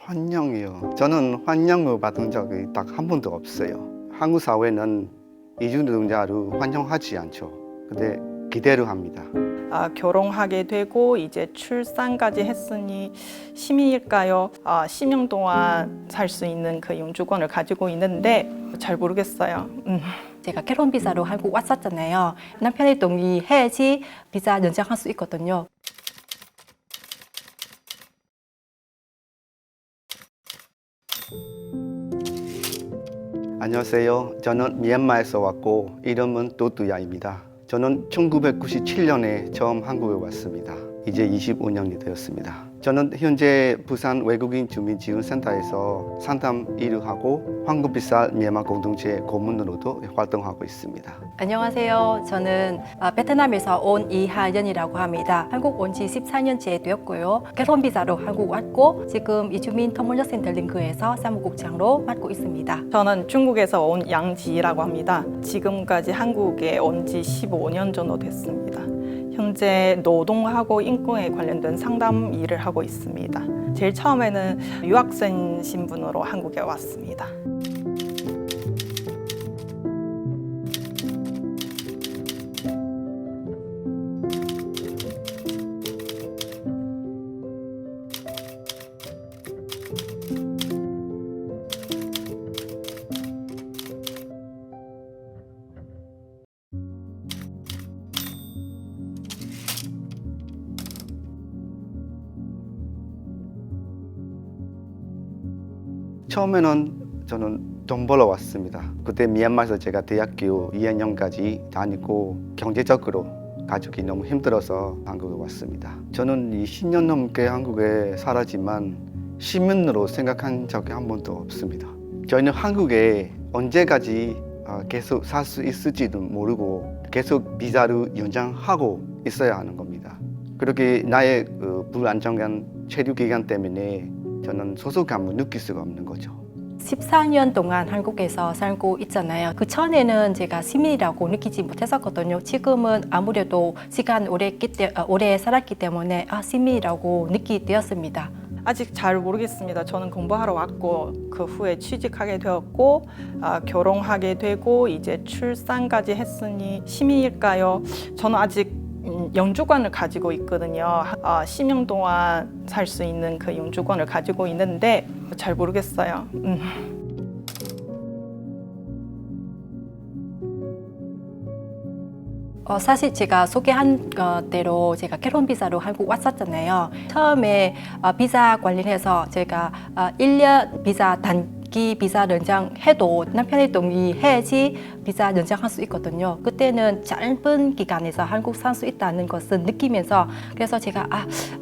환영이요. 저는 환영을 받은 적이 딱 한 번도 없어요. 한국 사회는 이주 노동자를 환영하지 않죠. 근데 기대를 합니다. 결혼하게 되고 이제 출산까지 했으니 시민일까요? 10년 동안 살 수 있는 그 영주권을 가지고 있는데 잘 모르겠어요. 제가 결혼 비자로 한국 왔었잖아요. 남편이 동의해야지 비자 연장할 수 있거든요. 안녕하세요. 저는 미얀마에서 왔고 이름은 또뚜야입니다. 저는 1997년에 처음 한국에 왔습니다. 이제 25년이 되었습니다. 저는 현재 부산 외국인 주민지원센터에서 상담 일을 하고 한국비자 미얀마 공동체 고문으로도 활동하고 있습니다. 안녕하세요. 저는 베트남에서 온 이하연이라고 합니다. 한국 온 지 14년째 되었고요. 결혼 비자로 한국 왔고 지금 이주민 터무니센터 링크에서 사무국장으로 맡고 있습니다. 저는 중국에서 온 양지라고 합니다. 지금까지 한국에 온 지 15년 정도 됐습니다. 현재 노동하고 인권에 관련된 상담 일을 하고 있습니다. 제일 처음에는 유학생 신분으로 한국에 왔습니다. 처음에는 저는 돈 벌러 왔습니다. 그때 미얀마에서 제가 대학교 2학년까지 다니고 경제적으로 가족이 너무 힘들어서 한국에 왔습니다. 저는 20년 넘게 한국에 살았지만 시민으로 생각한 적이 한 번도 없습니다. 저희는 한국에 언제까지 계속 살 수 있을지도 모르고 계속 비자를 연장하고 있어야 하는 겁니다. 그렇게 나의 불안정한 체류 기간 때문에 저는 소속감을 느낄 수가 없는 거죠. 14년 동안 한국에서 살고 있잖아요. 그 전에는 제가 시민이라고 느끼지 못했었거든요. 지금은 아무래도 시간 오래 살았기 때문에 시민이라고 느끼게 되었습니다. 아직 잘 모르겠습니다. 저는 공부하러 왔고 그 후에 취직하게 되었고 결혼하게 되고 이제 출산까지 했으니 시민일까요? 저는 아직 영주권을 가지고 있거든요. 10년 동안 살 수 있는 그 영주권을 가지고 있는데 잘 모르겠어요. 사실 제가 소개한 대로 제가 결혼 비자로 한국 왔었잖아요. 처음에 비자 관련해서 제가 1년 비자 단기 비자 연장해도 남편이 동의해야지 비자 연장할 수 있거든요. 그때는 짧은 기간에서 한국 살 수 있다는 것을 느끼면서 그래서 제가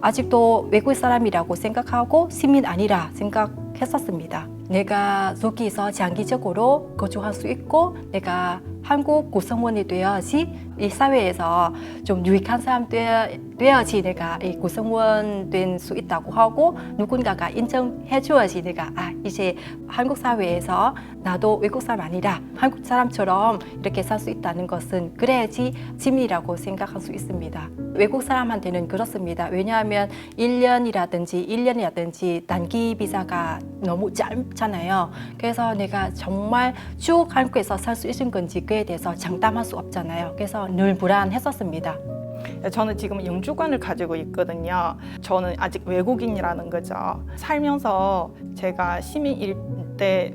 아직도 외국 사람이라고 생각하고 시민 아니라 생각했었습니다. 내가 여기서 장기적으로 거주할 수 있고 내가 한국 구성원이 되어야지 이 사회에서 좀 유익한 사람 되어야지 내가 이 구성원 될 수 있다고 하고 누군가가 인정해 줘야지 내가 이제 한국 사회에서 나도 외국 사람 아니라 한국 사람처럼 이렇게 살 수 있다는 것은 그래야지 시민이라고 생각할 수 있습니다. 외국 사람한테는 그렇습니다. 왜냐하면 1년이라든지 단기 비자가 너무 짧잖아요. 그래서 내가 정말 쭉 한국에서 살 수 있는 건지 그에 대해서 장담할 수 없잖아요. 그래서 늘 불안했었습니다. 저는 지금 영주권을 가지고 있거든요. 저는 아직 외국인이라는 거죠. 살면서 제가 시민일 때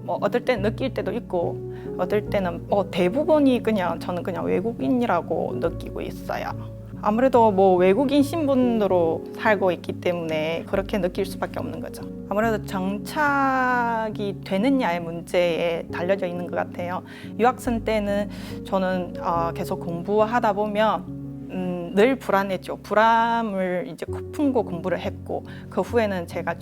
어떨 때 느낄 때도 있고 어떨 때는 대부분이 저는 그냥 외국인이라고 느끼고 있어요. 아무래도 외국인 신분으로 살고 있기 때문에 그렇게 느낄 수밖에 없는 거죠. 아무래도 정착이 되느냐의 문제에 달려져 있는 것 같아요. 유학생 때는 저는 계속 공부하다 보면 늘 불안했죠. 불안을 이제 품고 공부를 했고 그 후에는 제가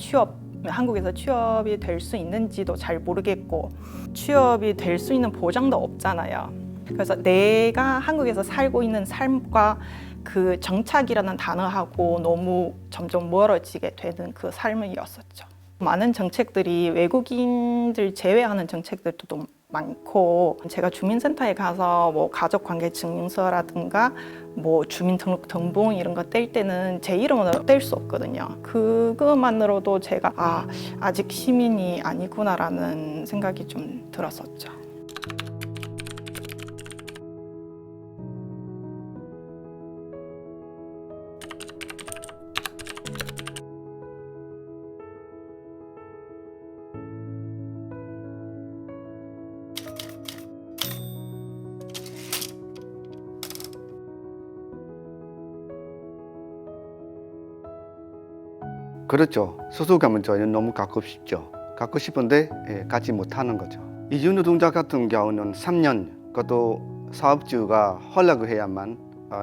한국에서 취업이 될 수 있는지도 잘 모르겠고 취업이 될 수 있는 보장도 없잖아요. 그래서 내가 한국에서 살고 있는 삶과 그 정착이라는 단어하고 너무 점점 멀어지게 되는 그 삶이었었죠. 많은 정책들이 외국인들 제외하는 정책들도 많고 제가 주민센터에 가서 뭐 가족관계증명서라든가 뭐 주민등록등본 이런 거 뗄 때는 제 이름은 뗄 수 없거든요. 그것만으로도 제가 아직 시민이 아니구나라는 생각이 좀 들었었죠. 그렇죠. 소속감은 저희는 너무 갖고 싶죠. 갖고 싶은데 갖지 못하는 거죠. 이주노동자 같은 경우는 3년, 그것도 사업주가 허락을 해야만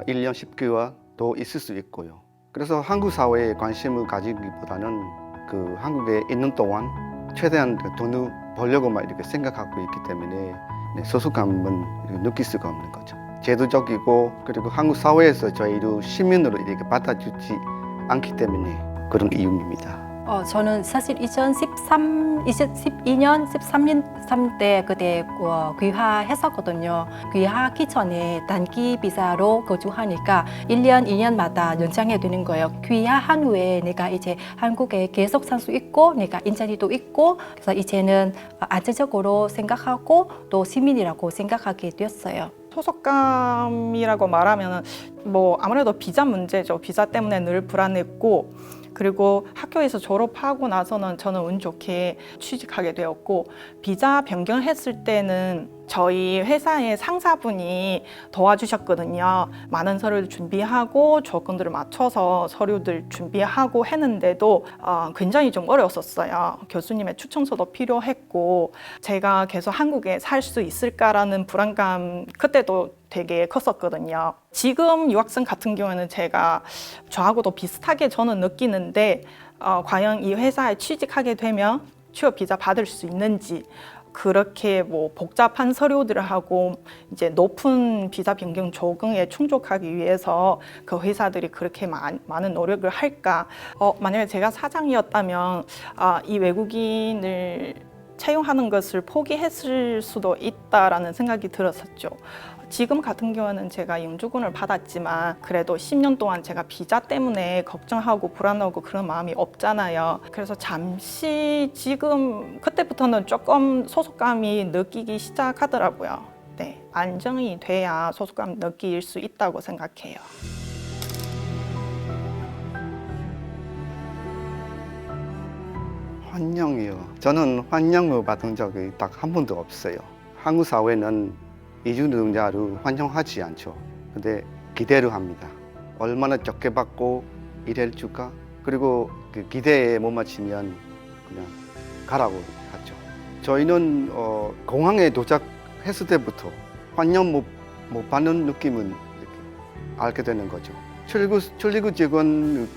1년 10개월 더 있을 수 있고요. 그래서 한국 사회에 관심을 가지기보다는 그 한국에 있는 동안 최대한 그 돈을 벌려고만 이렇게 생각하고 있기 때문에 소속감은 느낄 수가 없는 거죠. 제도적이고 그리고 한국 사회에서 저희를 시민으로 이렇게 받아주지 않기 때문에 그런 이유입니다. 저는 사실 2012년, 13년 때 그때 귀화했었거든요. 귀화하기 전에 단기 비자로 거주하니까 1년, 2년마다 연장해야 되는 거예요. 귀화한 후에 내가 이제 한국에 계속 살 수 있고 내가 인자리도 있고 그래서 이제는 안정적으로 생각하고 또 시민이라고 생각하게 되었어요. 소속감이라고 말하면 뭐 아무래도 비자 문제죠. 비자 때문에 늘 불안했고 그리고 학교에서 졸업하고 나서는 저는 운 좋게 취직하게 되었고 비자 변경했을 때는 저희 회사의 상사분이 도와주셨거든요. 많은 서류를 준비하고 조건들을 맞춰서 서류들 준비하고 했는데도 굉장히 좀 어려웠었어요. 교수님의 추천서도 필요했고 제가 계속 한국에 살 수 있을까라는 불안감 그때도 되게 컸었거든요. 지금 유학생 같은 경우에는 제가 저하고도 비슷하게 저는 느끼는데 과연 이 회사에 취직하게 되면 취업 비자 받을 수 있는지 그렇게 뭐 복잡한 서류들을 하고 이제 높은 비자 변경 조건에 충족하기 위해서 그 회사들이 그렇게 많은 노력을 할까? 만약에 제가 사장이었다면 이 외국인을 채용하는 것을 포기했을 수도 있다라는 생각이 들었었죠. 지금 같은 경우는 제가 영주권을 받았지만 그래도 10년 동안 제가 비자 때문에 걱정하고 불안하고 그런 마음이 없잖아요. 그래서 잠시 지금 그때부터는 조금 소속감이 느끼기 시작하더라고요. 네, 안정이 돼야 소속감 느낄 수 있다고 생각해요. 환영이요. 저는 환영을 받은 적이 딱 한 번도 없어요. 한국 사회는 이주 노동자를 환영하지 않죠. 근데 기대를 합니다. 얼마나 적게 받고 일할 줄까? 그리고 그 기대에 못 맞추면 그냥 가라고 하죠. 저희는 공항에 도착했을 때부터 환영 못 받는 느낌은 이렇게 알게 되는 거죠. 출입국 직원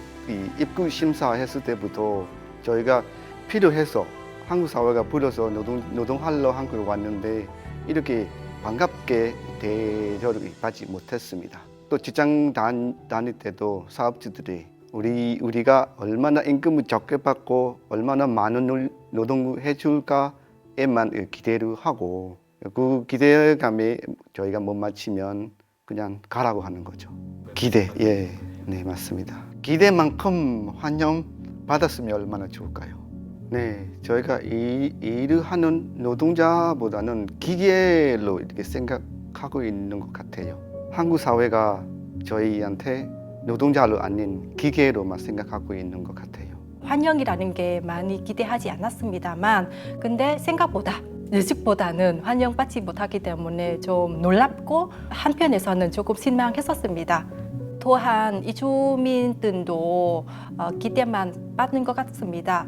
입국 심사했을 때부터 저희가 필요해서 한국 사회가 불러서 노동하러 한국에 왔는데 이렇게 반갑게 대접을 받지 못했습니다. 또 직장 다닐 때도 사업주들이 우리가 얼마나 임금을 적게 받고 얼마나 많은 노동을 해줄까에만 기대를 하고 그 기대감에 저희가 못 맞추면 그냥 가라고 하는 거죠. 기대, 네 맞습니다. 기대만큼 환영 받았으면 얼마나 좋을까요? 네, 저희가 일을 하는 노동자보다는 기계로 이렇게 생각하고 있는 것 같아요. 한국 사회가 저희한테 노동자로 아닌 기계로만 생각하고 있는 것 같아요. 환영이라는 게 많이 기대하지 않았습니다만 근데 생각보다 예측보다는 환영받지 못하기 때문에 좀 놀랍고 한편에서는 조금 실망했었습니다. 또한 이주민들도 기대만 받는 것 같습니다.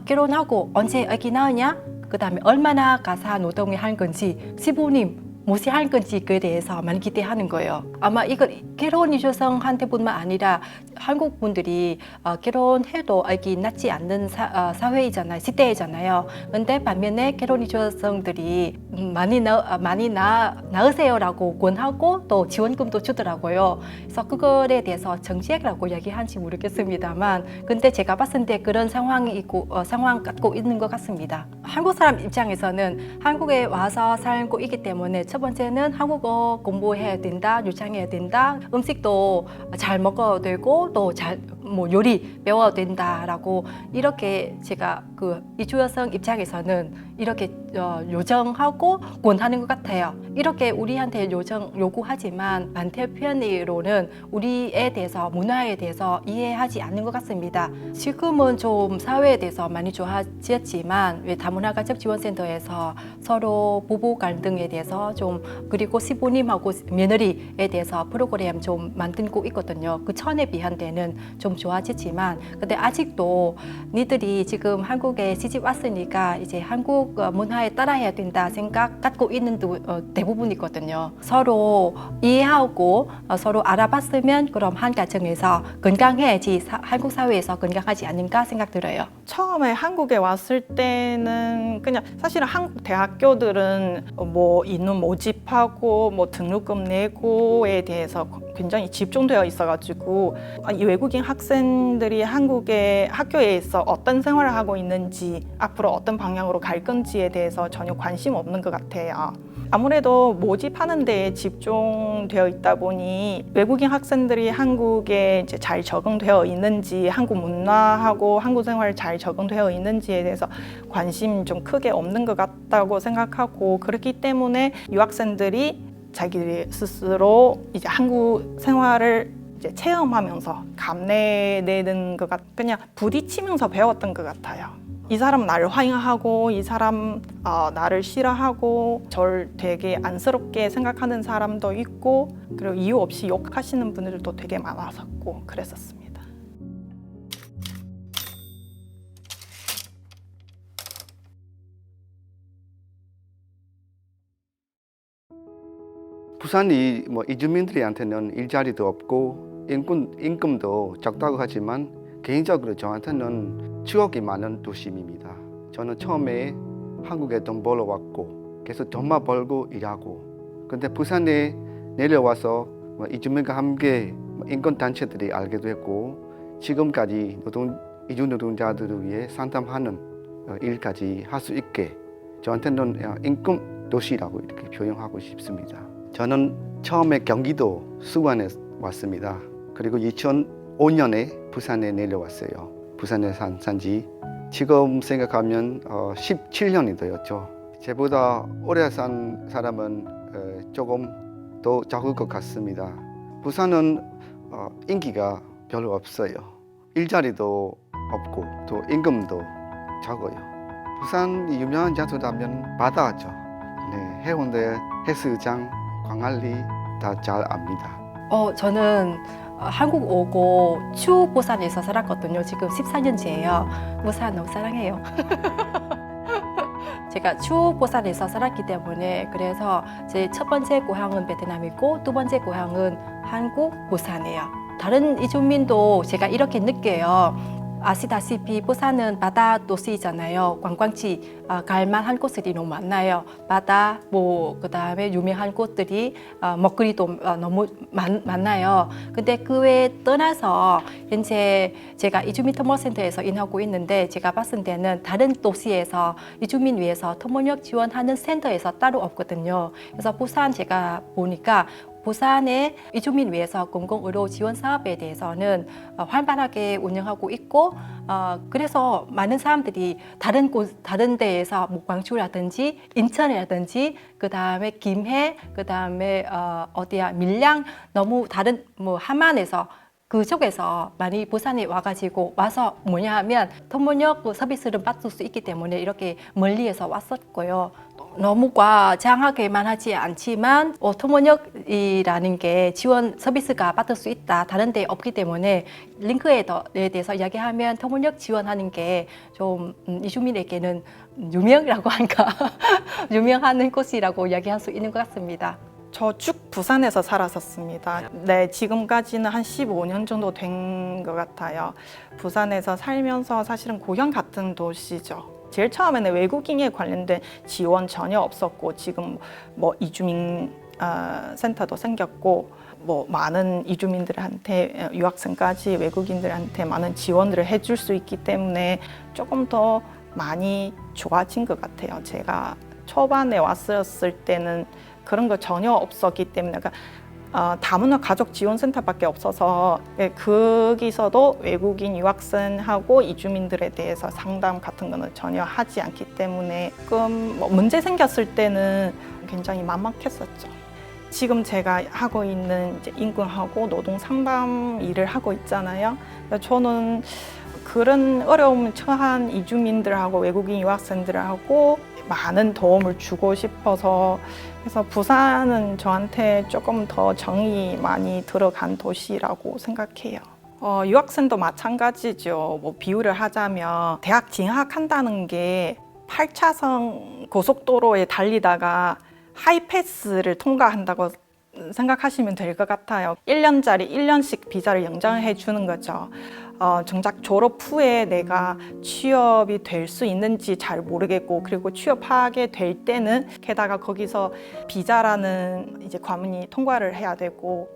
결혼하고 언제 아기 낳으냐? 그 다음에 얼마나 가사 노동을 할 건지, 시부님 무엇을 할 건지 그에 대해서 많이 기대하는 거예요. 아마 이거 결혼 이주성한테뿐만 아니라 한국 분들이 결혼해도 아기 낳지 않는 사회이잖아요, 시대이잖아요. 근데 반면에 결혼 이주성들이 많이 낳으세요라고 권하고 또 지원금도 주더라고요. 그래서 그거에 대해서 정책이라고 얘기하는지 모르겠습니다만, 근데 제가 봤을 때 그런 상황이 있고 상황 갖고 있는 것 같습니다. 한국 사람 입장에서는 한국에 와서 살고 있기 때문에 첫 번째는 한국어 공부해야 된다, 유창해야 된다, 음식도 잘 먹어야 되고 또 잘 요리 배워야 된다라고 이렇게 제가 그 이주 여성 입장에서는 이렇게 요청하고 권하는 것 같아요. 이렇게 우리한테 요구하지만 반대편으로는 우리에 대해서 문화에 대해서 이해하지 않는 것 같습니다. 지금은 좀 사회에 대해서 많이 좋아졌지만 왜 다문화가족 지원센터에서 서로 부부 갈등에 대해서 좀 그리고 시부님하고 며느리에 대해서 프로그램 좀 만들고 있거든요. 그 전에 비한 때는 좀 좋아졌지만 근데 아직도 니들이 지금 한국에 시집 왔으니까 이제 한국 문화에 따라해야 된다 생각 갖고 있는 대부분이거든요. 서로 이해하고 서로 알아봤으면 그럼 한 가정에서 건강해야지 한국 사회에서 건강하지 않는가 생각 들어요. 처음에 한국에 왔을 때는 그냥 사실은 한국 대학교들은 뭐 인원 모집하고 뭐 등록금 내고에 대해서 굉장히 집중되어 있어가지고 이 외국인 학생들이 한국의 학교에서 어떤 생활을 하고 있는지 앞으로 어떤 방향으로 갈 건지에 대해서 전혀 관심 없는 것 같아요. 아무래도 모집하는 데에 집중되어 있다 보니 외국인 학생들이 한국에 이제 잘 적응되어 있는지 한국 문화하고 한국 생활 잘 적응되어 있는지에 대해서 관심 좀 크게 없는 것 같다고 생각하고 그렇기 때문에 유학생들이 자기들이 스스로 이제 한국 생활을 이제 체험하면서 감내내는 것 그냥 부딪히면서 배웠던 것 같아요. 이 사람 나를 환영하고 이 사람 나를 싫어하고 저를 되게 안쓰럽게 생각하는 사람도 있고 그리고 이유 없이 욕하시는 분들도 되게 많았었고 그랬었습니다. 부산이 뭐 이주민들한테는 일자리도 없고 임금도 적다고 하지만 개인적으로 저한테는 추억이 많은 도심입니다. 저는 처음에 한국에 돈 벌러 왔고 계속 돈만 벌고 일하고 근데 부산에 내려와서 이주민과 함께 인권단체들이 알게도 했고 지금까지 이주 노동자들을 위해 상담하는 일까지 할 수 있게 저한테는 임금 도시라고 이렇게 표현하고 싶습니다. 저는 처음에 경기도 수원에 왔습니다. 그리고 2005년에 부산에 내려왔어요. 부산에 산지 지금 생각하면 17년이 되었죠. 저보다 오래 산 사람은 조금 더 적을 것 같습니다. 부산은 인기가 별로 없어요. 일자리도 없고 또 임금도 적어요. 부산 유명한 장소라면 바다죠. 네, 해운대, 해수장, 광안리 다 잘 압니다. 저는 한국 오고 추 부산에서 살았거든요. 지금 14년째예요. 부산 너무 사랑해요. 제가 추 부산에서 살았기 때문에 그래서 제 첫 번째 고향은 베트남이고 두 번째 고향은 한국 부산이에요. 다른 이주민도 제가 이렇게 느껴요. 아시다시피 부산은 바다 도시잖아요. 관광지 갈 만한 곳들이 너무 많아요. 바다, 그다음에 유명한 곳들이 먹거리도 너무 많아요. 근데 그 외에 떠나서 현재 제가 이주민 토목센터에서 일하고 있는데 제가 봤을 때는 다른 도시에서 이주민 위해서 토목력 지원하는 센터에서 따로 없거든요. 그래서 부산 제가 보니까 부산의 이주민 위해서 공공의료 지원 사업에 대해서는 활발하게 운영하고 있고 그래서 많은 사람들이 다른 데에서 광주라든지 인천이라든지 그다음에 김해 그다음에 밀양 너무 다른 함안에서 그쪽에서 많이 부산에 와가지고 와서 하면 토목력 서비스를 받을 수 있기 때문에 이렇게 멀리에서 왔었고요. 너무 과장하게만 하지 않지만 토목력이라는 게 지원 서비스가 받을 수 있다. 다른 데 없기 때문에 링크에 대해서 이야기하면 토목력 지원하는 게 좀 이주민에게는 유명이라고 한가 유명한 곳이라고 이야기할 수 있는 것 같습니다. 저 쭉 부산에서 살았었습니다. 네, 지금까지는 한 15년 정도 된 것 같아요. 부산에서 살면서 사실은 고향 같은 도시죠. 제일 처음에는 외국인에 관련된 지원 전혀 없었고 지금 이주민 센터도 생겼고 많은 이주민들한테 유학생까지 외국인들한테 많은 지원들을 해줄 수 있기 때문에 조금 더 많이 좋아진 것 같아요. 제가 초반에 왔었을 때는 그런 거 전혀 없었기 때문에 다문화 가족 지원센터밖에 없어서 거기서도 외국인 유학생하고 이주민들에 대해서 상담 같은 거는 전혀 하지 않기 때문에 조금 문제 생겼을 때는 굉장히 막막했었죠. 지금 제가 하고 있는 이제 인권하고 노동 상담 일을 하고 있잖아요. 저는 그런 어려움 처한 이주민들하고 외국인 유학생들하고 많은 도움을 주고 싶어서 그래서 부산은 저한테 조금 더 정이 많이 들어간 도시라고 생각해요. 유학생도 마찬가지죠. 뭐 비유를 하자면 대학 진학한다는 게 8차선 고속도로에 달리다가 하이패스를 통과한다고 생각하시면 될 것 같아요. 1년짜리 1년씩 비자를 연장해 주는 거죠. 정작 졸업 후에 내가 취업이 될 수 있는지 잘 모르겠고, 그리고 취업하게 될 때는 게다가 거기서 비자라는 이제 과문이 통과를 해야 되고,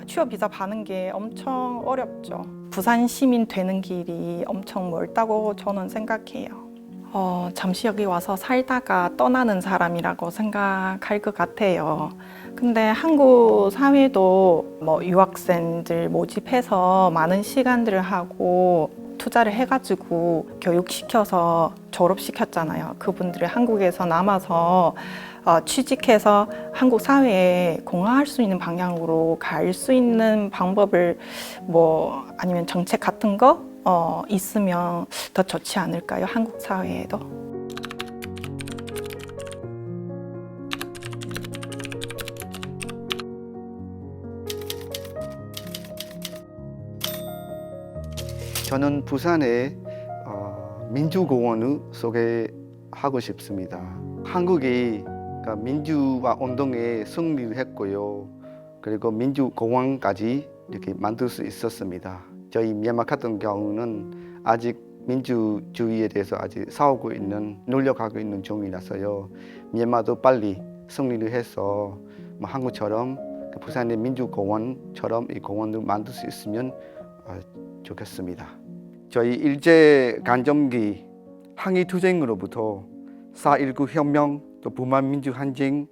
취업 비자 받는 게 엄청 어렵죠. 부산 시민 되는 길이 엄청 멀다고 저는 생각해요. 잠시 여기 와서 살다가 떠나는 사람이라고 생각할 것 같아요. 근데 한국 사회도 뭐 유학생들 모집해서 많은 시간들을 하고 투자를 해가지고 교육시켜서 졸업시켰잖아요. 그분들이 한국에서 남아서 취직해서 한국 사회에 공헌할 수 있는 방향으로 갈 수 있는 방법을 아니면 정책 같은 거 있으면 더 좋지 않을까요? 한국 사회에도. 저는 부산의 민주공원을 소개하고 싶습니다. 한국이 민주화 운동에 승리를 했고요. 그리고 민주공원까지 이렇게 만들 수 있었습니다. 저희 미얀마 같은 경우는 아직 민주주의에 대해서 아직 노력하고 있는 중이라서요. 미얀마도 빨리 승리를 해서 한국처럼 부산의 민주공원처럼 이 공원을 만들 수 있으면 좋겠습니다. 저희 일제강점기 항일투쟁으로부터 4.19 혁명, 또 부만민주항쟁,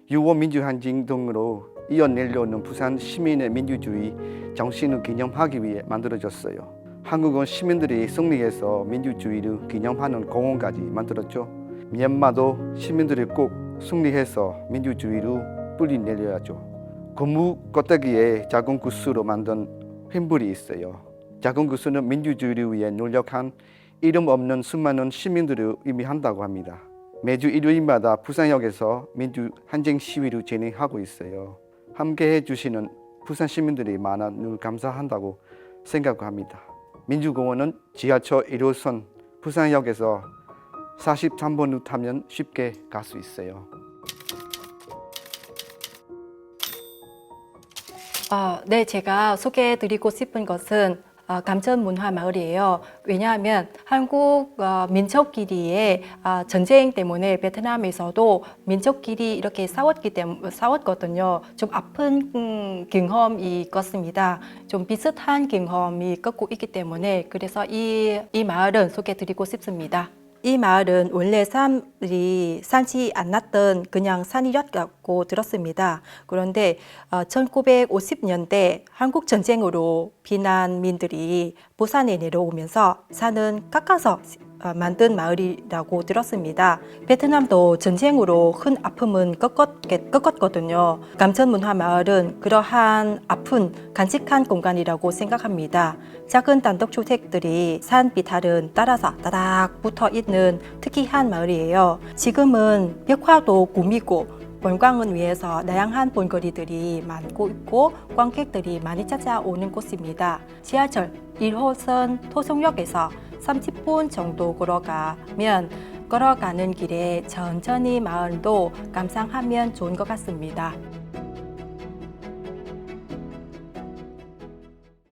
6.25 민주항쟁 등으로 이어내려는 부산 시민의 민주주의 정신을 기념하기 위해 만들어졌어요. 한국은 시민들이 승리해서 민주주의를 기념하는 공원까지 만들었죠. 미얀마도 시민들이 꼭 승리해서 민주주의를 뿌리내려야죠. 고무 껍데기에 작은 구슬로 만든 횃불이 있어요. 작은 구슬은 민주주의를 위해 노력한 이름 없는 수많은 시민들을 의미한다고 합니다. 매주 일요일마다 부산역에서 민주항쟁 시위를 진행하고 있어요. 함께 해주시는 부산 시민들이 많아 늘 감사한다고 생각합니다. 민주공원은 지하철 1호선 부산역에서 43번을 타면 쉽게 갈 수 있어요. 네, 제가 소개해드리고 싶은 것은 감천문화마을이에요. 왜냐하면 한국 민족끼리의 전쟁 때문에 베트남에서도 민족끼리 이렇게 싸웠거든요. 좀 아픈 경험이 있었습니다. 좀 비슷한 경험이 겪고 있기 때문에 그래서 이 마을은 소개해드리고 싶습니다. 이 마을은 원래 사람들이 산지 않았던 그냥 산이었다고 들었습니다. 그런데 1950년대 한국 전쟁으로 피난민들이 부산에 내려오면서 산은 깎아서 만든 마을이라고 들었습니다. 베트남도 전쟁으로 큰 아픔은 겪었거든요. 감천문화마을은 그러한 아픈 간직한 공간이라고 생각합니다. 작은 단독주택들이 산 비탈은 따라서 따닥 붙어 있는 특이한 마을이에요. 지금은 벽화도 꾸미고 관광을 위해서 다양한 볼거리들이 많고 있고 관객들이 많이 찾아오는 곳입니다. 지하철 1호선 토성역에서 30분 정도 걸어가는 길에 천천히 마을도 감상하면 좋은 것 같습니다.